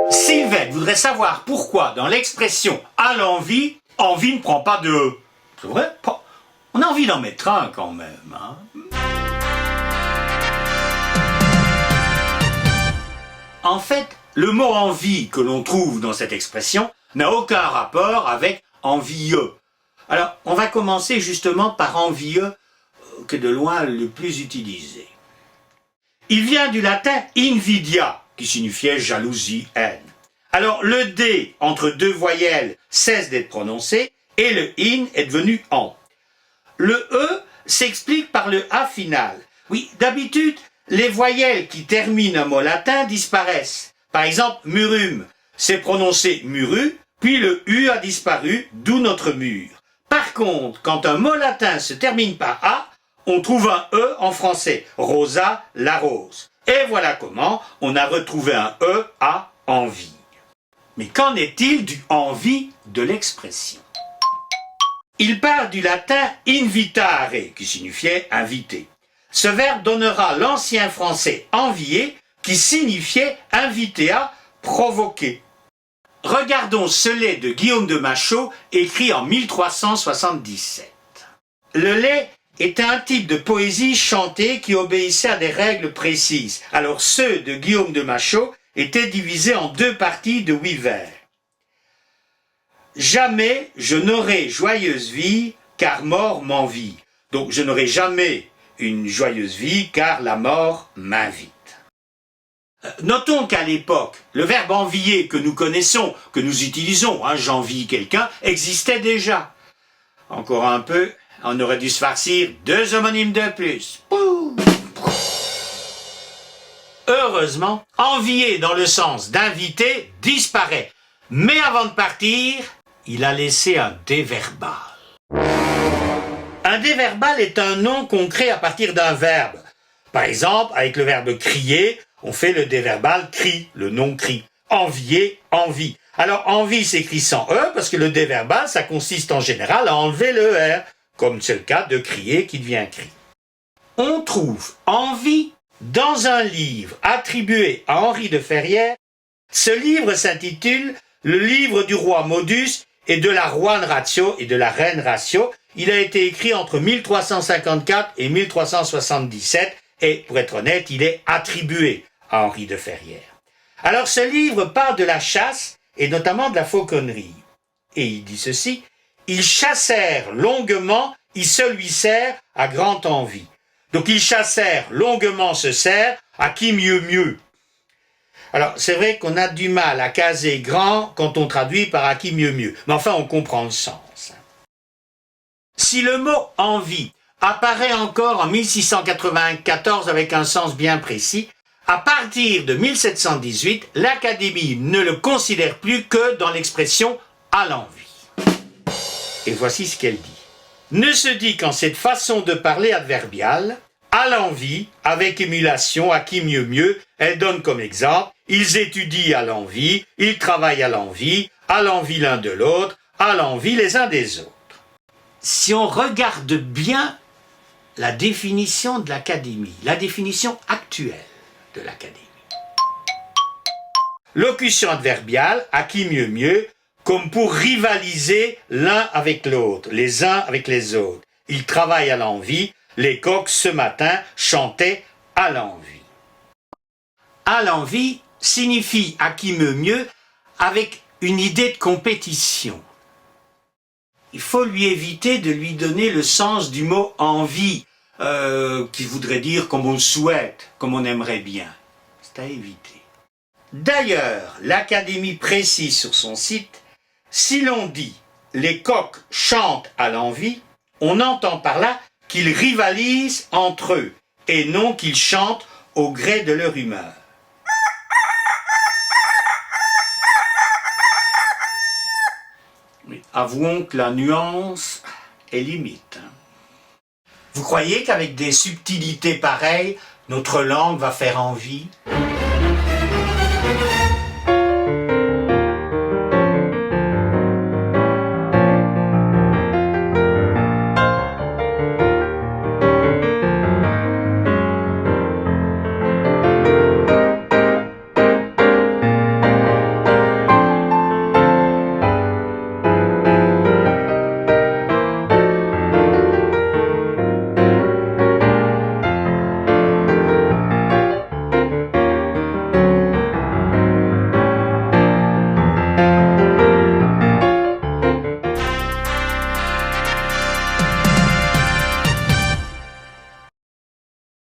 Sylvette voudrait savoir pourquoi dans l'expression « à l'envie », envie ne prend pas de « e ». C'est vrai? On a envie d'en mettre un quand même, hein? En fait, le mot « envie » que l'on trouve dans cette expression n'a aucun rapport avec « envieux ». Alors, on va commencer justement par « envieux », qui est de loin le plus utilisé. Il vient du latin « invidia », qui signifiait jalousie, haine. Alors, le « d » entre deux voyelles cesse d'être prononcé et le « in » est devenu « en ». Le « e » s'explique par le « a » final. Oui, d'habitude, les voyelles qui terminent un mot latin disparaissent. Par exemple, murum, c'est prononcé muru, puis le U a disparu, d'où notre mur. Par contre, quand un mot latin se termine par A, on trouve un E en français, rosa, la rose. Et voilà comment on a retrouvé un E à envie. Mais qu'en est-il du envie de l'expression? Il part du latin invitare, qui signifiait inviter. Ce verbe donnera l'ancien français envier, qui signifiait inviter à, provoquer. Regardons ce lait de Guillaume de Machaut, écrit en 1377. Le lait était un type de poésie chantée qui obéissait à des règles précises. Alors ceux de Guillaume de Machaut étaient divisés en deux parties de 8 vers. Jamais je n'aurai joyeuse vie, car mort m'envie. Donc je n'aurai jamais une joyeuse vie, car la mort m'invite. Notons qu'à l'époque, le verbe envier que nous connaissons, que nous utilisons, j'envie quelqu'un, existait déjà. Encore un peu, on aurait dû se farcir 2 homonymes de plus. Heureusement, envier dans le sens d'inviter disparaît. Mais avant de partir, il a laissé un déverbal. Un déverbal est un nom qu'on crée à partir d'un verbe. Par exemple, avec le verbe crier, on fait le déverbal cri, le nom cri. Envier, envie. Alors envie s'écrit sans E parce que le déverbal, ça consiste en général à enlever le R, comme c'est le cas de crier qui devient cri. On trouve envie dans un livre attribué à Henri de Ferrières. Ce livre s'intitule « Le livre du roi Modus et de la Roine Ratio et de la Reine Ratio ». Il a été écrit entre 1354 et 1377 et, pour être honnête, il est attribué à Henri de Ferrières. Alors ce livre parle de la chasse et notamment de la fauconnerie. Et il dit ceci: « Ils chassèrent longuement, ils se lui serrent à grande envie. » Donc ils chassèrent longuement ce cerf, à qui mieux mieux. Alors c'est vrai qu'on a du mal à caser grand quand on traduit par à qui mieux mieux, mais enfin on comprend le sens. Si le mot envie apparaît encore en 1694 avec un sens bien précis, à partir de 1718, l'Académie ne le considère plus que dans l'expression « à l'envie ». Et voici ce qu'elle dit. Ne se dit qu'en cette façon de parler adverbiale, à l'envie, avec émulation, à qui mieux mieux, elle donne comme exemple, ils étudient à l'envie, ils travaillent à l'envie l'un de l'autre, à l'envie les uns des autres. Si on regarde bien la définition de l'Académie, la définition actuelle de l'Académie. Locution adverbiale, à qui mieux mieux, comme pour rivaliser l'un avec l'autre, les uns avec les autres. Ils travaillent à l'envie, les coqs ce matin chantaient à l'envie. À l'envie signifie à qui mieux mieux avec une idée de compétition. Il faut lui éviter de lui donner le sens du mot envie, qui voudrait dire comme on le souhaite, comme on aimerait bien. C'est à éviter. D'ailleurs, l'Académie précise sur son site, si l'on dit « les coqs chantent à l'envie », on entend par là qu'ils rivalisent entre eux, et non qu'ils chantent au gré de leur humeur. Mais avouons que la nuance est limite. Vous croyez qu'avec des subtilités pareilles, notre langue va faire envie?